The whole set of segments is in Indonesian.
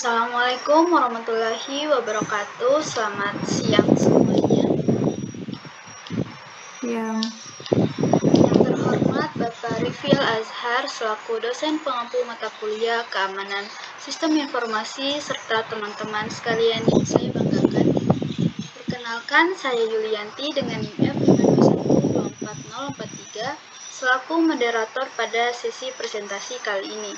Assalamualaikum warahmatullahi wabarakatuh. Selamat siang semuanya. Yang terhormat Bapak Rifil Azhar selaku dosen pengampu mata kuliah Keamanan Sistem Informasi serta teman-teman sekalian yang saya banggakan. Perkenalkan, saya Yulianti dengan NIM F521240043 selaku moderator pada sesi presentasi kali ini.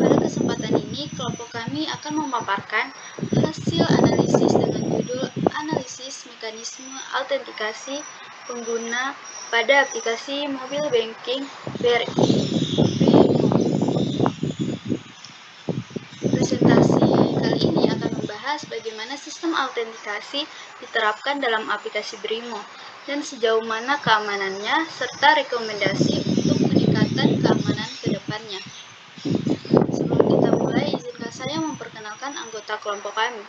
Pada kesempatan ini, kelompok kami akan memaparkan hasil analisis dengan judul Analisis Mekanisme Autentikasi Pengguna pada Aplikasi Mobile Banking BRI Brimo. Presentasi kali ini akan membahas bagaimana sistem autentikasi diterapkan dalam aplikasi Brimo dan sejauh mana keamanannya serta rekomendasi untuk meningkatkan keamanan ke depannya. Sebelum kita mulai, izinkan saya memperkenalkan anggota kelompok kami.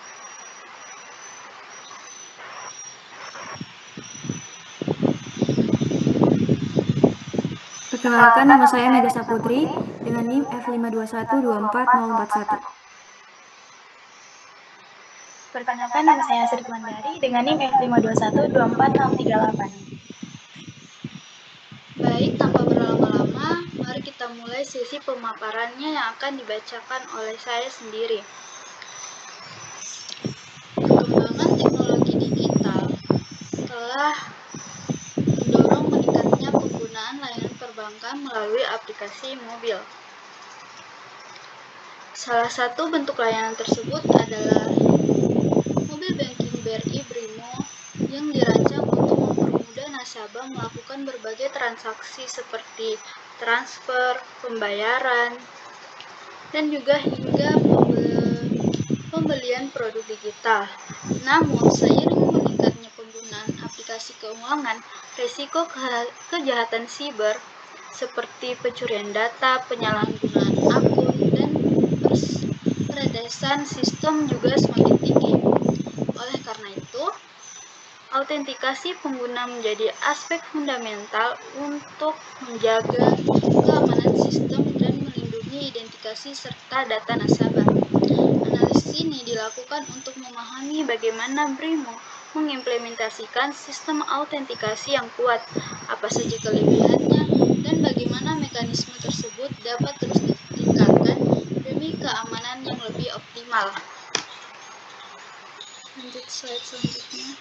Perkenalkan, nama saya Mega Saputri dengan NIM F521240041. Perkenalkan, nama saya Sri Mandari dengan NIM F521246038. Baik, tanpa berlama-lama, mari kita mulai sesi pemaparannya yang akan dibacakan oleh saya sendiri. Perkembangan teknologi digital telah mendorong meningkatnya penggunaan layanan perbankan melalui aplikasi mobil. Salah satu bentuk layanan tersebut adalah Mobile Banking BRI Brimo yang dirancang untuk mempermudah nasabah melakukan berbagai transaksi seperti transfer, pembayaran, dan juga hingga pembelian produk digital. Namun, seiring meningkatnya penggunaan aplikasi keuangan, risiko kejahatan siber seperti pencurian data, penyalahgunaan akun, dan peredasan sistem juga semakin tinggi. Oleh karena itu, autentikasi pengguna menjadi aspek fundamental untuk menjaga keamanan sistem dan melindungi identifikasi serta data nasabah. Analisis ini dilakukan untuk memahami bagaimana Brimo mengimplementasikan sistem autentikasi yang kuat, apa saja kelebihannya, dan bagaimana mekanisme tersebut dapat terus ditingkatkan demi keamanan yang lebih optimal. Lanjut slide selanjutnya.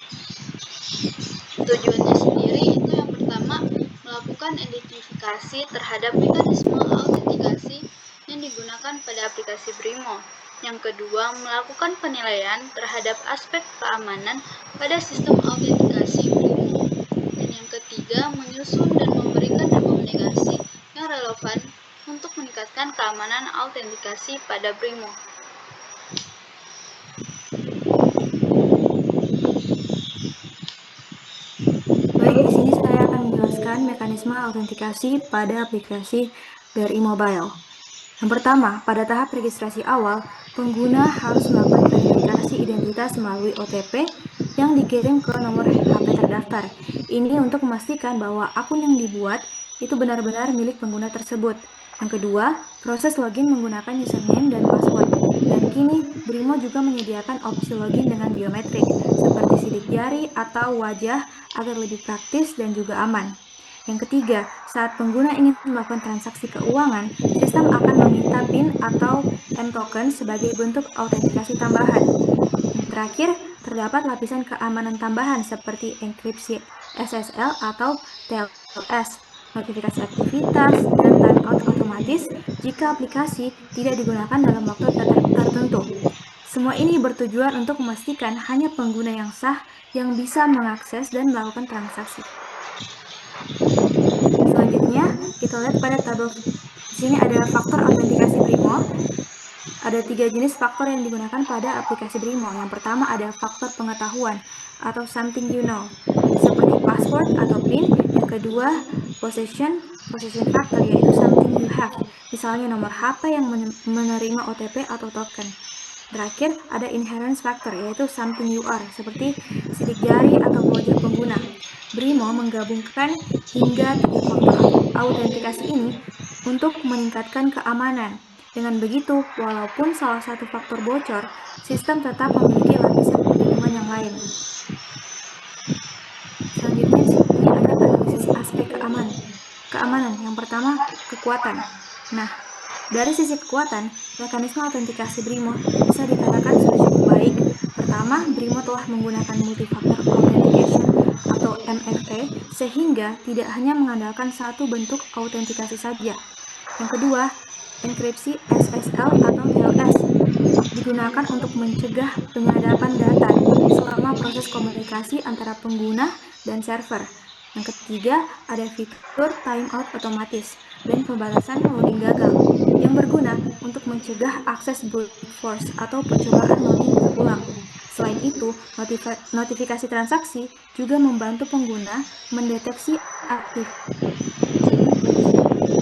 Tujuannya sendiri itu yang pertama, melakukan identifikasi terhadap mekanisme autentikasi yang digunakan pada aplikasi Brimo. Yang kedua, melakukan penilaian terhadap aspek keamanan pada sistem autentikasi Brimo. Dan yang ketiga, menyusun dan memberikan rekomendasi yang relevan untuk meningkatkan keamanan autentikasi pada Brimo. Baik, di sini saya akan menjelaskan mekanisme autentikasi pada aplikasi BRI Mobile. Yang pertama, pada tahap registrasi awal, pengguna harus melakukan verifikasi identitas melalui OTP yang dikirim ke nomor HP terdaftar. Ini untuk memastikan bahwa akun yang dibuat itu benar-benar milik pengguna tersebut. Yang kedua, proses login menggunakan username dan password. Dan kini, Brimo juga menyediakan opsi login dengan biometrik, seperti sidik jari atau wajah agar lebih praktis dan juga aman. Yang ketiga, saat pengguna ingin melakukan transaksi keuangan, sistem akan meminta PIN atau M-token sebagai bentuk autentikasi tambahan. Yang terakhir, terdapat lapisan keamanan tambahan seperti enkripsi SSL atau TLS, notifikasi aktivitas, dan timeout otomatis jika aplikasi tidak digunakan dalam waktu tertentu. Semua ini bertujuan untuk memastikan hanya pengguna yang sah yang bisa mengakses dan melakukan transaksi. Selanjutnya, kita lihat pada tabel. Di sini ada faktor autentikasi Brimo. Ada 3 jenis faktor yang digunakan pada aplikasi Brimo. Yang pertama ada faktor pengetahuan atau something you know, seperti password atau PIN. Yang kedua, possession factor, yaitu something you have, misalnya nomor HP yang menerima OTP atau token. Terakhir, ada inherence factor, yaitu something you are, seperti sidik jari atau wajah pengguna. Brimo menggabungkan hingga 3 faktor autentikasi ini untuk meningkatkan keamanan. Dengan begitu, walaupun salah satu faktor bocor, sistem tetap memiliki lapisan perlindungan yang lain. Selanjutnya di sini ada analisis aspek keamanan. Yang pertama, kekuatan. Nah, dari sisi kekuatan, mekanisme autentikasi BRIMO bisa dikatakan sudah cukup baik. Pertama, BRIMO telah menggunakan multi-factor authentication atau MFA sehingga tidak hanya mengandalkan satu bentuk autentikasi saja. Yang kedua, enkripsi SSL atau TLS digunakan untuk mencegah penyadapan data selama proses komunikasi antara pengguna dan server. Yang ketiga, ada fitur timeout otomatis dan pembatasan login gagal yang berguna untuk mencegah akses brute force atau percobaan login berulang. Selain itu, notifikasi transaksi juga membantu pengguna mendeteksi aktivitas.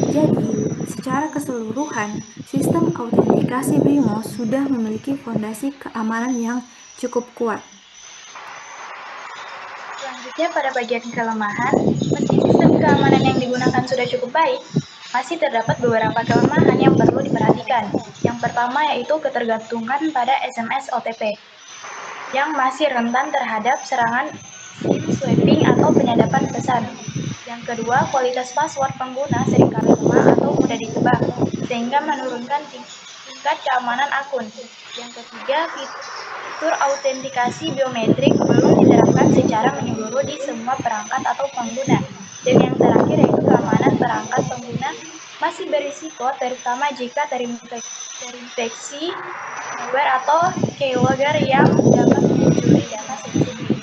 Jadi, secara keseluruhan, sistem autentikasi BRIMO sudah memiliki fondasi keamanan yang cukup kuat. Selanjutnya pada bagian kelemahan, meski sistem keamanan yang digunakan sudah cukup baik, masih terdapat beberapa kelemahan yang perlu diperhatikan. Yang pertama yaitu ketergantungan pada SMS OTP, yang masih rentan terhadap serangan SIM swapping atau penyadapan pesan. Yang kedua, kualitas password pengguna seringkali lemah atau mudah ditebak, sehingga menurunkan tingkat keamanan akun. Yang ketiga, fitur autentikasi biometrik belum diterapkan secara menyeluruh di semua perangkat atau pengguna. Dan yang terakhir yaitu keamanan perangkat pengguna masih berisiko, terutama jika terinfeksi malware atau keylogger yang dapat mencuri data sensitif.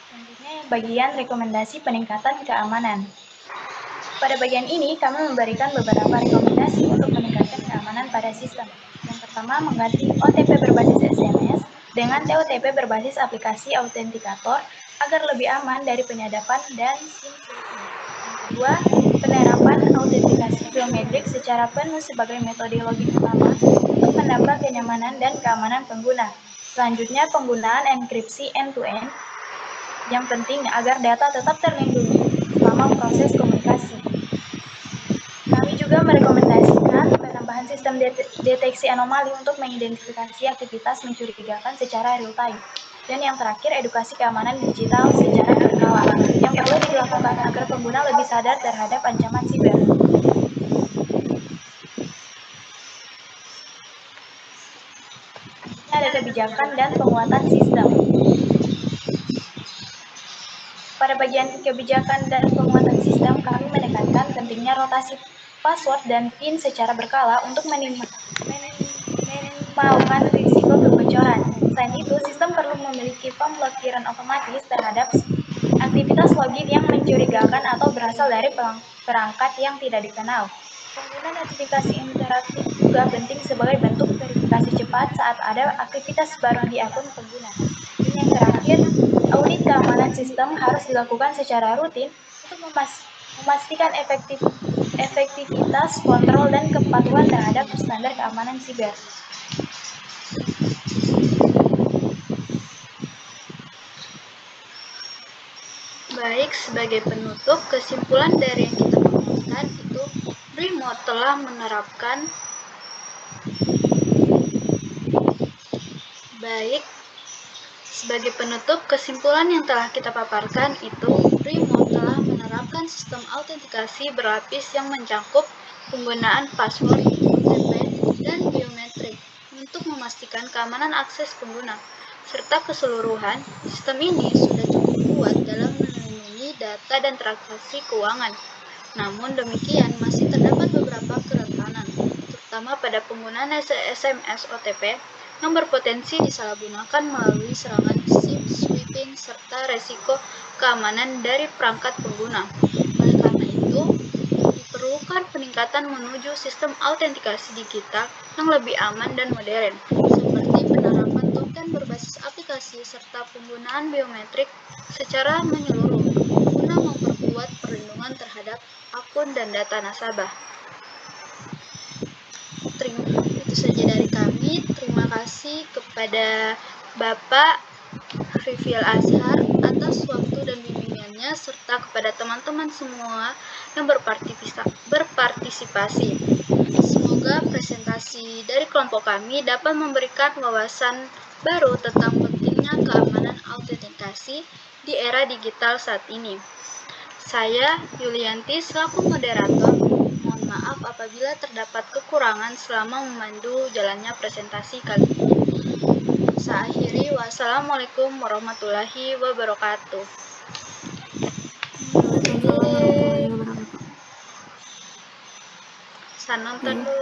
Selanjutnya bagian rekomendasi peningkatan keamanan. Pada bagian ini, kami memberikan beberapa rekomendasi untuk meningkatkan keamanan pada sistem. Yang pertama, mengganti OTP berbasis SMS dengan TOTP berbasis aplikasi autentikator agar lebih aman dari penyadapan dan SIM swapping. Yang kedua, penerapan autentikasi biometrik secara penuh sebagai metode login utama untuk menambah kenyamanan dan keamanan pengguna. Selanjutnya, penggunaan enkripsi end-to-end yang penting agar data tetap terlindungi selama proses komunikasi. Kami juga merekomendasikan penambahan sistem deteksi anomali untuk mengidentifikasi aktivitas mencurigakan secara real-time. Dan yang terakhir, edukasi keamanan digital secara berkala yang perlu dilakukan agar pengguna lebih sadar terhadap ancaman siber. Ini ada kebijakan dan penguatan sistem. Pada bagian kebijakan dan penguatan sistem, kami menekankan pentingnya rotasi password dan PIN secara berkala untuk minimalkan risiko kebocoran. Selain itu, sistem perlu memiliki pemblokiran otomatis terhadap aktivitas login yang mencurigakan atau berasal dari perangkat yang tidak dikenal. Penggunaan notifikasi interaktif juga penting sebagai bentuk verifikasi cepat saat ada aktivitas baru di akun pengguna. Dan yang terakhir, audit keamanan sistem harus dilakukan secara rutin untuk memastikan efektivitas kontrol dan kepatuhan terhadap standar keamanan siber. Baik, sebagai penutup, kesimpulan dari yang kita paparkan itu BRIMO telah menerapkan sistem autentikasi berlapis yang mencakup penggunaan password, OTP, dan biometrik untuk memastikan keamanan akses pengguna. Serta keseluruhan, sistem ini sudah cukup kuat dalam melindungi data dan transaksi keuangan. Namun demikian, masih terdapat beberapa kerentanan, terutama pada penggunaan SMS OTP yang berpotensi disalahgunakan melalui serangan SIM swapping serta resiko keamanan dari perangkat pengguna. Oleh karena itu, diperlukan peningkatan menuju sistem autentikasi digital yang lebih aman dan modern, seperti penerapan token berbasis aplikasi serta penggunaan biometrik secara menyeluruh guna memperkuat perlindungan terhadap akun dan data nasabah. Itu saja dari kami. Terima kasih kepada Bapak Rivial Azhar atas waktu dan bimbingannya. semuanya serta kepada teman-teman semua yang berpartisipasi. Semoga presentasi dari kelompok kami dapat memberikan wawasan baru tentang pentingnya keamanan autentikasi di era digital saat ini. Saya, Yulianti, selaku moderator, mohon maaf apabila terdapat kekurangan selama memandu jalannya presentasi kali ini. Saya akhiri, wassalamualaikum warahmatullahi wabarakatuh. Waalaikumsalam warahmatullahi wabarakatuh. Saya nonton dulu.